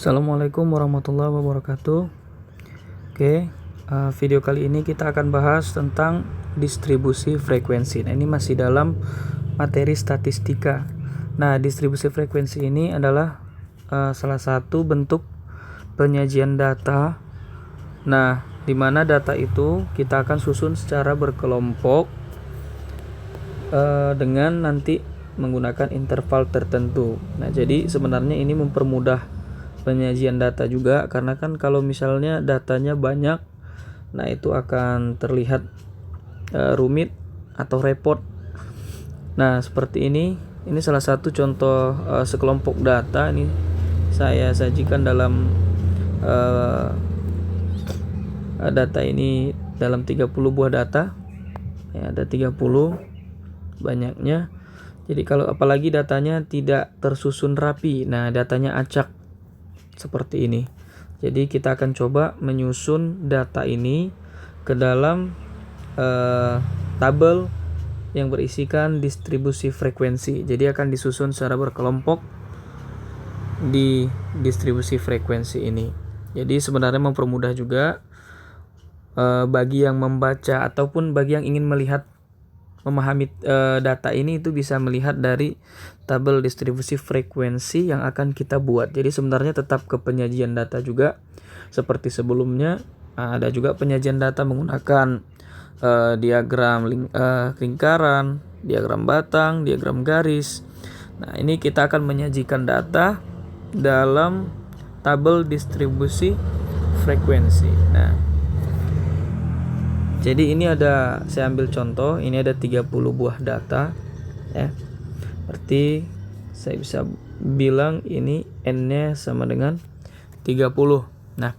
Assalamualaikum warahmatullahi wabarakatuh. Oke, video kali ini kita akan bahas tentang distribusi frekuensi. Nah, ini masih dalam materi statistika. Nah, distribusi frekuensi ini adalah salah satu bentuk penyajian data. Nah, di mana data itu kita akan susun secara berkelompok dengan nanti menggunakan interval tertentu. Nah, jadi sebenarnya ini mempermudah penyajian data juga, karena kan kalau misalnya datanya banyak, nah itu akan terlihat rumit atau repot. Nah, seperti ini salah satu contoh sekelompok data. Ini saya sajikan dalam data ini dalam 30 buah data ya, ada 30 banyaknya. Jadi kalau apalagi datanya tidak tersusun rapi, nah datanya acak seperti ini. Jadi kita akan coba menyusun data ini ke dalam tabel yang berisikan distribusi frekuensi. Jadi akan disusun secara berkelompok di distribusi frekuensi ini. Jadi sebenarnya mempermudah juga bagi yang membaca ataupun bagi yang ingin melihat, memahami data ini, itu bisa melihat dari tabel distribusi frekuensi yang akan kita buat. Jadi sebenarnya tetap ke penyajian data juga seperti sebelumnya. Ada juga penyajian data menggunakan diagram lingkaran, diagram batang, diagram garis. Nah, ini kita akan menyajikan data dalam tabel distribusi frekuensi. Nah, jadi ini saya ambil contoh, ini ada 30 buah data ya. Berarti saya bisa bilang ini N-nya sama dengan 30. Nah,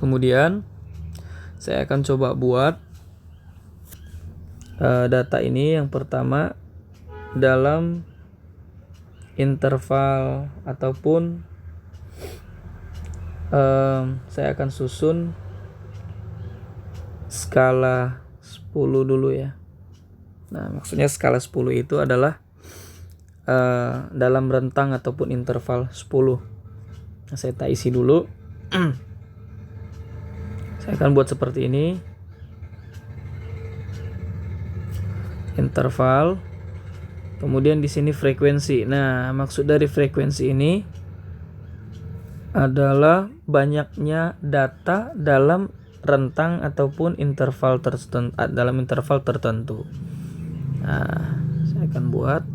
kemudian saya akan coba buat data ini yang pertama dalam interval ataupun saya akan susun skala 10 dulu ya. Nah, maksudnya skala 10 itu adalah dalam rentang ataupun interval 10. Nah, saya isi dulu. Saya akan buat seperti ini. Interval. Kemudian di sini frekuensi. Nah, maksud dari frekuensi ini adalah banyaknya data dalam rentang ataupun interval tertentu, dalam interval tertentu. Nah, saya akan buat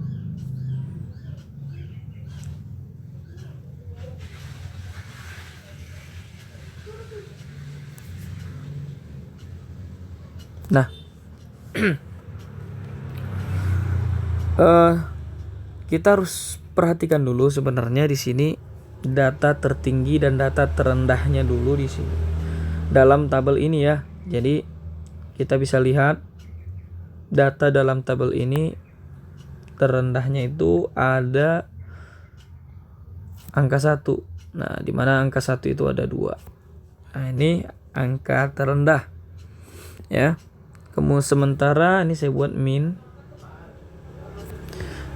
nah kita harus perhatikan dulu sebenarnya di sini data tertinggi dan data terendahnya dulu di sini dalam tabel ini ya. Jadi kita bisa lihat data dalam tabel ini terendahnya itu ada angka 1. Nah, di mana angka 1 itu ada 2. Nah, ini angka terendah ya. Kemudian sementara ini saya buat min.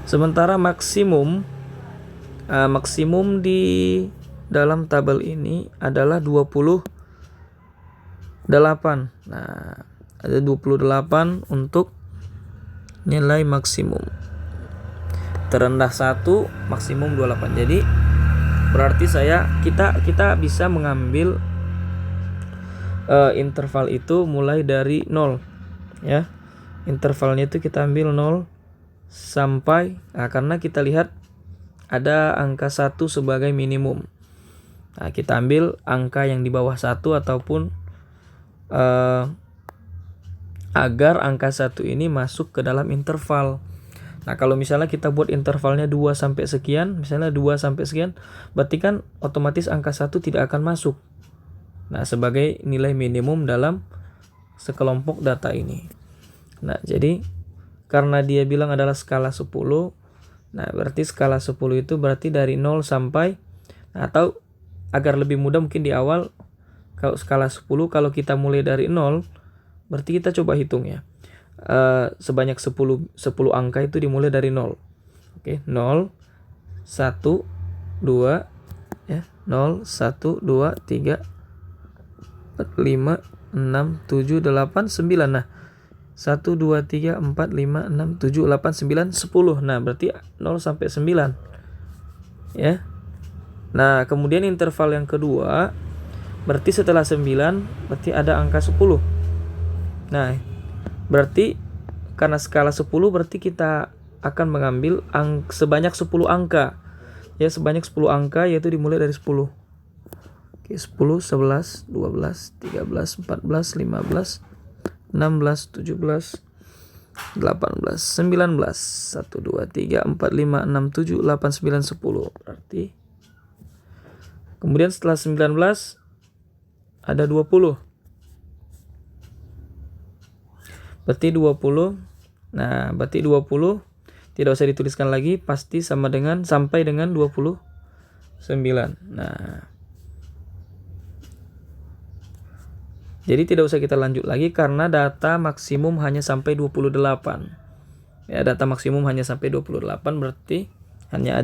Sementara maksimum di dalam tabel ini adalah 28. Nah, ada 28 untuk nilai maksimum. Terendah 1, maksimum 28. Jadi berarti kita bisa mengambil interval itu mulai dari 0 ya. Intervalnya itu kita ambil 0 sampai karena kita lihat ada angka 1 sebagai minimum. Nah, kita ambil angka yang di bawah 1 ataupun agar angka 1 ini masuk ke dalam interval. Nah, kalau misalnya kita buat intervalnya 2 sampai sekian, misalnya 2 sampai sekian, berarti kan otomatis angka 1 tidak akan masuk. Nah, sebagai nilai minimum dalam sekelompok data ini. Nah, jadi karena dia bilang adalah skala 10, nah berarti skala 10 itu berarti dari 0 sampai, atau agar lebih mudah mungkin di awal, kalau skala 10 kalau kita mulai dari 0, berarti kita coba hitung ya. Sebanyak 10 angka itu dimulai dari 0. Oke, 0, 1, 2, ya. 0 1 2 3 4 5 6 7 8 9. Nah, 1 2 3 4 5 6 7 8 9 10. Nah, berarti 0 sampai 9. Ya. Nah, kemudian interval yang kedua berarti setelah 9 berarti ada angka 10. Nah, berarti karena skala 10 berarti kita akan mengambil sebanyak 10 angka. Ya, sebanyak 10 angka, yaitu dimulai dari 10. Oke, 10, 11, 12, 13, 14, 15, 16, 17, 18, 19, 1, 2, 3, 4, 5, 6, 7, 8, 9, 10. Berarti kemudian setelah 19 ada 20. Berarti 20. Nah, berarti 20 tidak usah dituliskan lagi, pasti sama dengan sampai dengan 29. Nah, jadi tidak usah kita lanjut lagi karena data maksimum hanya sampai 28. Ya, data maksimum hanya sampai 28 berarti hanya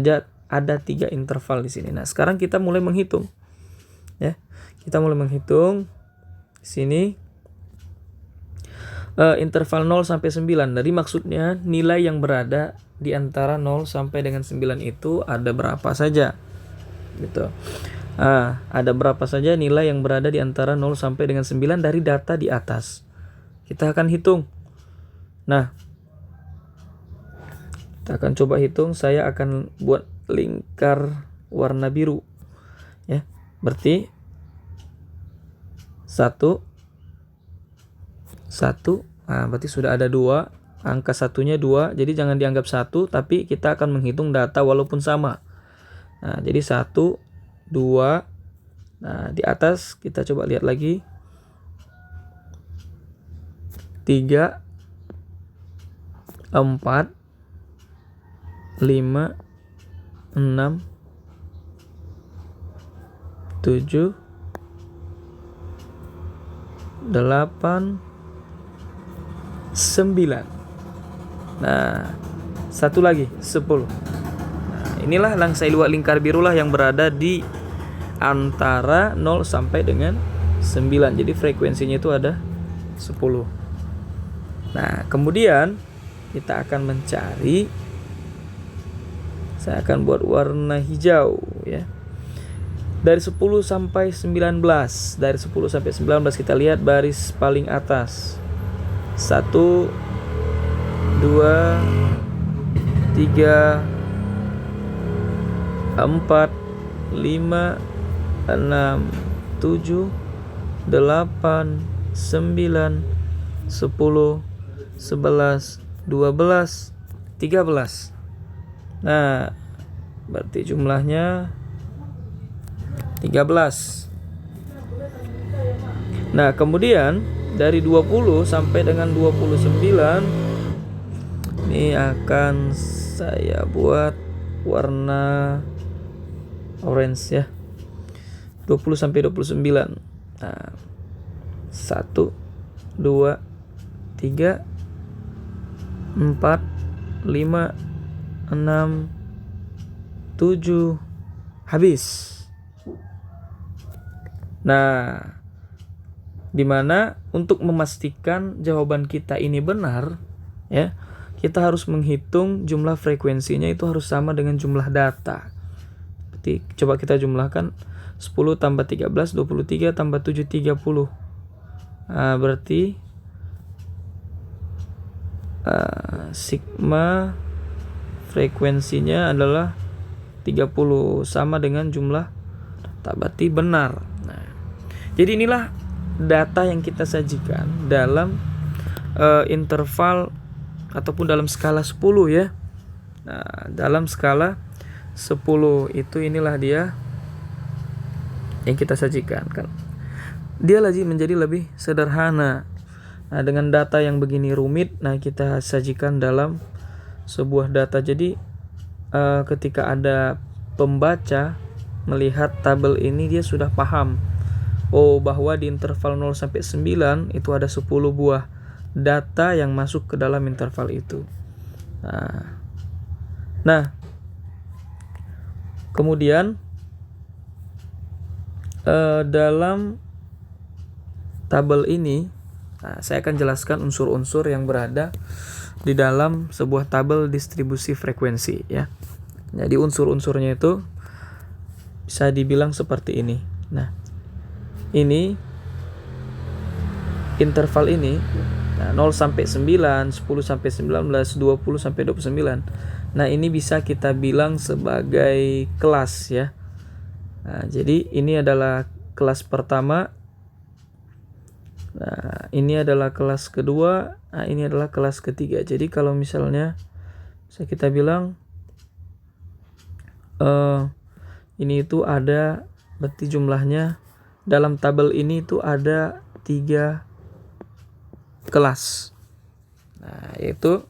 ada 3 interval di sini. Nah, sekarang kita mulai menghitung. Ya. Kita mulai menghitung di sini interval 0 sampai 9. Jadi maksudnya nilai yang berada di antara 0 sampai dengan 9 itu ada berapa saja. Gitu. Ada berapa saja nilai yang berada di antara 0 sampai dengan 9 dari data di atas. Kita akan hitung. Nah, kita akan coba hitung. Saya akan buat lingkar warna biru. Ya, berarti 1. Berarti sudah ada 2. Angka satunya 2. Jadi jangan dianggap 1, tapi kita akan menghitung data walaupun sama. Nah, jadi 1, 2. Nah, di atas kita coba lihat lagi. 3, 4, 5, 6, 7, 8, 9. Nah, satu lagi 10. Nah, inilah langsai luar lingkar birulah yang berada di antara 0 sampai dengan 9. Jadi frekuensinya itu ada 10. Nah, kemudian kita akan mencari, saya akan buat warna hijau ya. Dari 10 sampai 19. Dari 10 sampai 19 kita lihat baris paling atas. 1, 2, 3, 4, 5, 6, 7, 8, 9, 10, 11, 12, 13. Nah, berarti jumlahnya 13. Nah, kemudian dari 20 sampai dengan 29 ini akan saya buat warna orange ya. 20 sampai 29. Nah, 1, 2, 3, 4, 5, 6, 7, habis. Nah, dimana untuk memastikan jawaban kita ini benar ya, kita harus menghitung jumlah frekuensinya itu harus sama dengan jumlah data. Berarti coba kita jumlahkan 10 tambah 13 23 tambah 7 30. Berarti sigma frekuensinya adalah 30 sama dengan jumlah data, berarti benar. Nah, jadi inilah data yang kita sajikan dalam interval ataupun dalam skala 10 ya. Nah, dalam skala 10 itu inilah dia yang kita sajikan kan. Dia lagi menjadi lebih sederhana. Nah, dengan data yang begini rumit, nah kita sajikan dalam sebuah data. Jadi ketika ada pembaca melihat tabel ini dia sudah paham. Oh, bahwa di interval 0 sampai 9 itu ada 10 buah data yang masuk ke dalam interval itu. Nah, kemudian dalam tabel ini, saya akan jelaskan unsur-unsur yang berada di dalam sebuah tabel distribusi frekuensi ya. Jadi unsur-unsurnya itu bisa dibilang seperti ini. Nah, ini interval ini 0 sampai 9, 10 sampai 19, 20 sampai 29. Nah, ini bisa kita bilang sebagai kelas ya. Nah, jadi ini adalah kelas pertama. Nah, ini adalah kelas kedua. Nah, ini adalah kelas ketiga. Jadi kalau misalnya bisa kita bilang ini itu ada, berarti jumlahnya dalam tabel ini itu ada 3 kelas. Nah, yaitu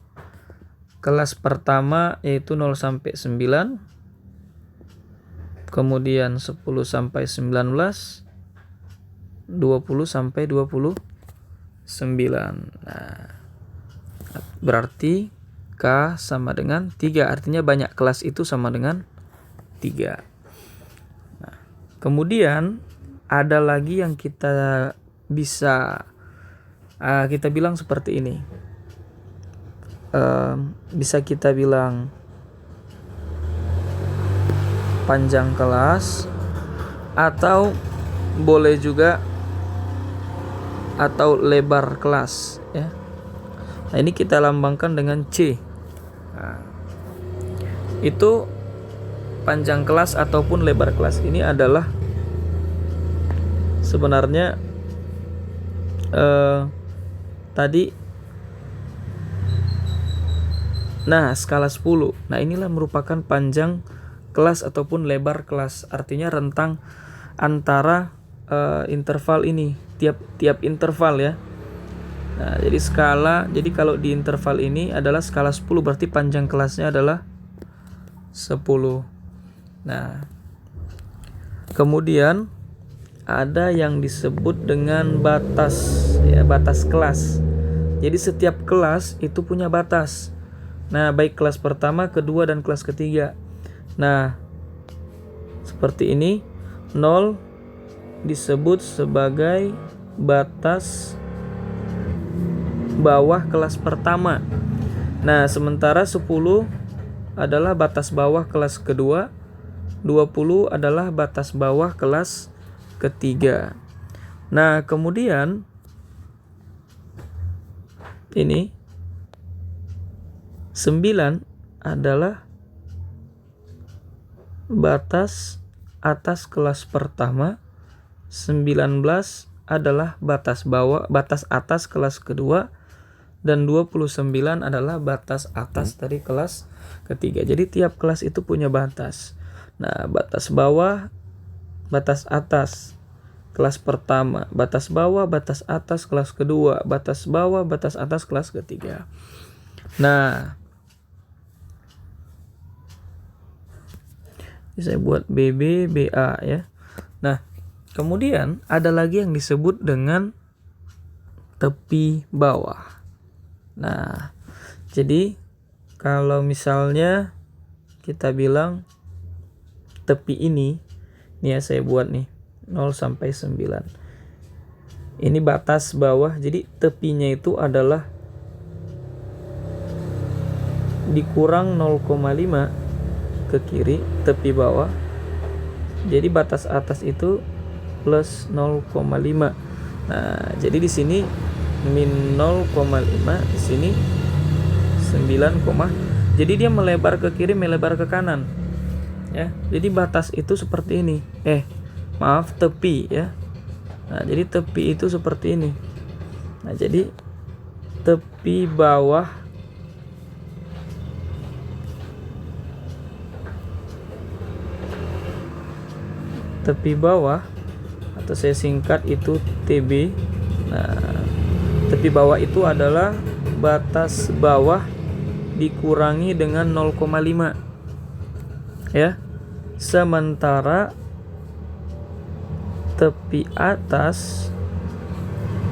kelas pertama yaitu 0 sampai 9, kemudian 10 sampai 19, 20 sampai 29. Nah, berarti K sama dengan 3, artinya banyak kelas itu sama dengan 3. Nah, kemudian ada lagi yang kita bisa kita bilang seperti ini. Bisa kita bilang panjang kelas, atau boleh juga atau lebar kelas ya. Nah, ini kita lambangkan dengan C. Nah, itu panjang kelas ataupun lebar kelas ini adalah sebenarnya tadi skala 10. Nah, inilah merupakan panjang kelas ataupun lebar kelas. Artinya rentang antara interval ini, tiap interval ya. Nah, jadi kalau di interval ini adalah skala 10, berarti panjang kelasnya adalah 10. Nah, kemudian ada yang disebut dengan batas ya, batas kelas. Jadi setiap kelas itu punya batas. Nah, baik kelas pertama, kedua, dan kelas ketiga. Nah, seperti ini, 0 disebut sebagai batas bawah kelas pertama. Nah, sementara 10 adalah batas bawah kelas kedua, 20 adalah batas bawah kelas ketiga. Nah, kemudian ini 9 adalah batas atas kelas pertama, 19 adalah batas atas kelas kedua, dan 29 adalah batas atas dari kelas ketiga. Jadi tiap kelas itu punya batas. Nah, batas bawah, batas atas kelas pertama, batas bawah, batas atas kelas kedua, batas bawah, batas atas kelas ketiga. Nah, saya buat BB, BA ya. Nah, kemudian ada lagi yang disebut dengan tepi bawah. Nah, jadi kalau misalnya kita bilang tepi ini ya, saya buat nih 0 sampai 9. Ini batas bawah, jadi tepinya itu adalah dikurang 0,5 ke kiri, tepi bawah. Jadi batas atas itu plus 0,5. Nah, jadi di sini min 0,5, di sini 9, jadi dia melebar ke kiri, melebar ke kanan. Ya, jadi batas itu seperti ini. Tepi ya. Nah, jadi tepi itu seperti ini. Nah, jadi tepi bawah atau saya singkat itu TB. Nah, tepi bawah itu adalah batas bawah dikurangi dengan 0,5 ya. Sementara tepi atas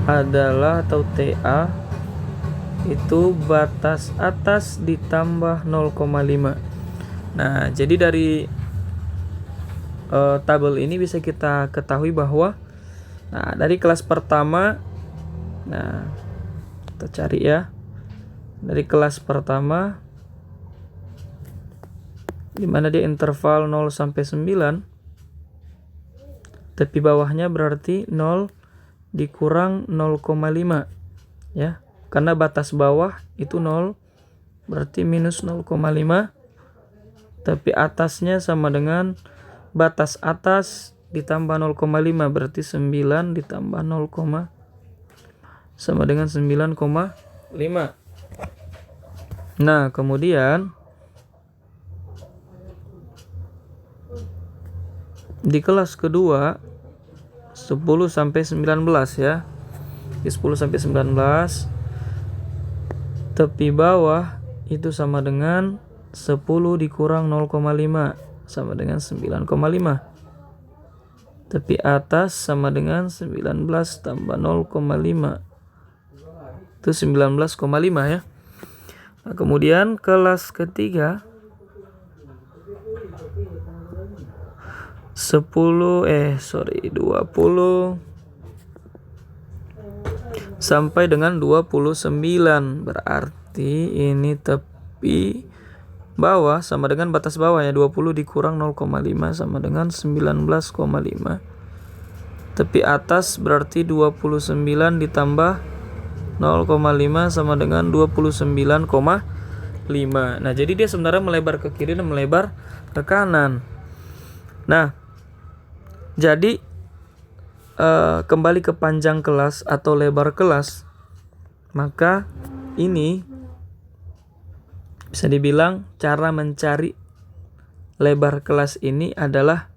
adalah, atau TA, itu batas atas ditambah 0,5. Nah, jadi dari tabel ini bisa kita ketahui bahwa dari kelas pertama, kita cari ya, dari kelas pertama dimana dia interval 0 sampai 9, tepi bawahnya berarti 0 dikurang 0,5 ya, karena batas bawah itu 0 berarti minus 0,5, tepi atasnya sama dengan batas atas ditambah 0,5 berarti 9 ditambah 0, sama dengan 9,5. Nah, kemudian di kelas kedua 10 sampai 19 ya. Di 10 sampai 19 tepi bawah itu sama dengan 10 dikurang 0,5 sama dengan 9,5. Tepi atas sama dengan 19 tambah 0,5 itu 19,5 ya. Nah, kemudian kelas ketiga 20 sampai dengan 29, berarti ini tepi bawah sama dengan batas bawah ya, 20 dikurang 0,5 sama dengan 19,5. Tepi atas berarti 29 ditambah 0,5 sama dengan 29,5. Nah, jadi dia sebenarnya melebar ke kiri dan melebar ke kanan. Nah, jadi kembali ke panjang kelas atau lebar kelas, maka ini bisa dibilang cara mencari lebar kelas ini adalah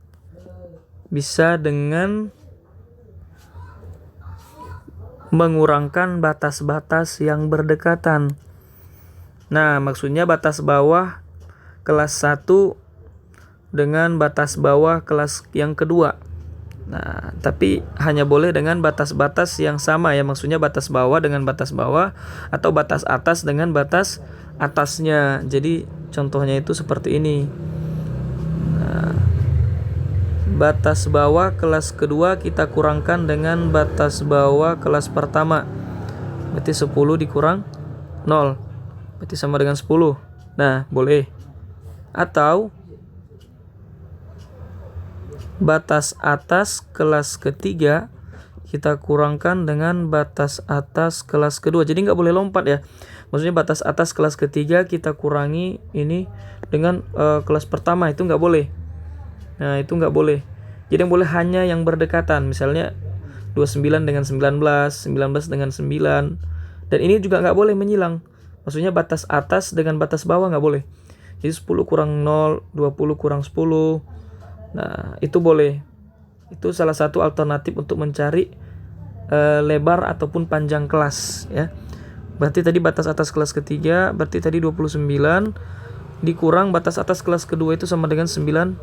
bisa dengan mengurangkan batas-batas yang berdekatan. Nah, maksudnya batas bawah kelas 1 dengan batas bawah kelas yang kedua. Nah, tapi hanya boleh dengan batas-batas yang sama ya, maksudnya batas bawah dengan batas bawah atau batas atas dengan batas atasnya. Jadi contohnya itu seperti ini. Nah, batas bawah kelas kedua kita kurangkan dengan batas bawah kelas pertama. Berarti 10 dikurang 0. Berarti sama dengan 10. Nah, boleh. Atau batas atas kelas ketiga kita kurangkan dengan batas atas kelas kedua. Jadi nggak boleh lompat ya. Maksudnya batas atas kelas ketiga kita kurangi ini dengan kelas pertama, itu nggak boleh. Nah, itu nggak boleh. Jadi yang boleh hanya yang berdekatan. Misalnya 29 dengan 19, 19 dengan 9. Dan ini juga nggak boleh menyilang. Maksudnya batas atas dengan batas bawah nggak boleh. Jadi 10 kurang 0, 20 kurang 10. Nah, itu boleh. Itu salah satu alternatif untuk mencari lebar ataupun panjang kelas ya. Berarti tadi batas atas kelas ketiga, berarti tadi 29 dikurang batas atas kelas kedua itu sama dengan 19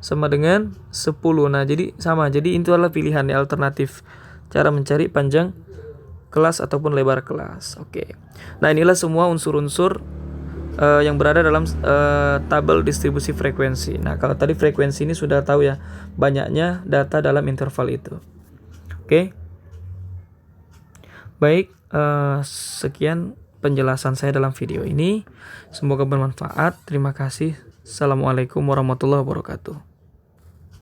sama dengan 10. Nah, jadi sama. Jadi itu adalah pilihan ya, alternatif cara mencari panjang kelas ataupun lebar kelas. Oke. Nah, inilah semua unsur-unsur yang berada dalam tabel distribusi frekuensi. Nah, kalau tadi frekuensi ini sudah tahu ya, banyaknya data dalam interval itu. Oke. Baik, sekian penjelasan saya dalam video ini. Semoga bermanfaat. Terima kasih. Assalamualaikum warahmatullahi wabarakatuh.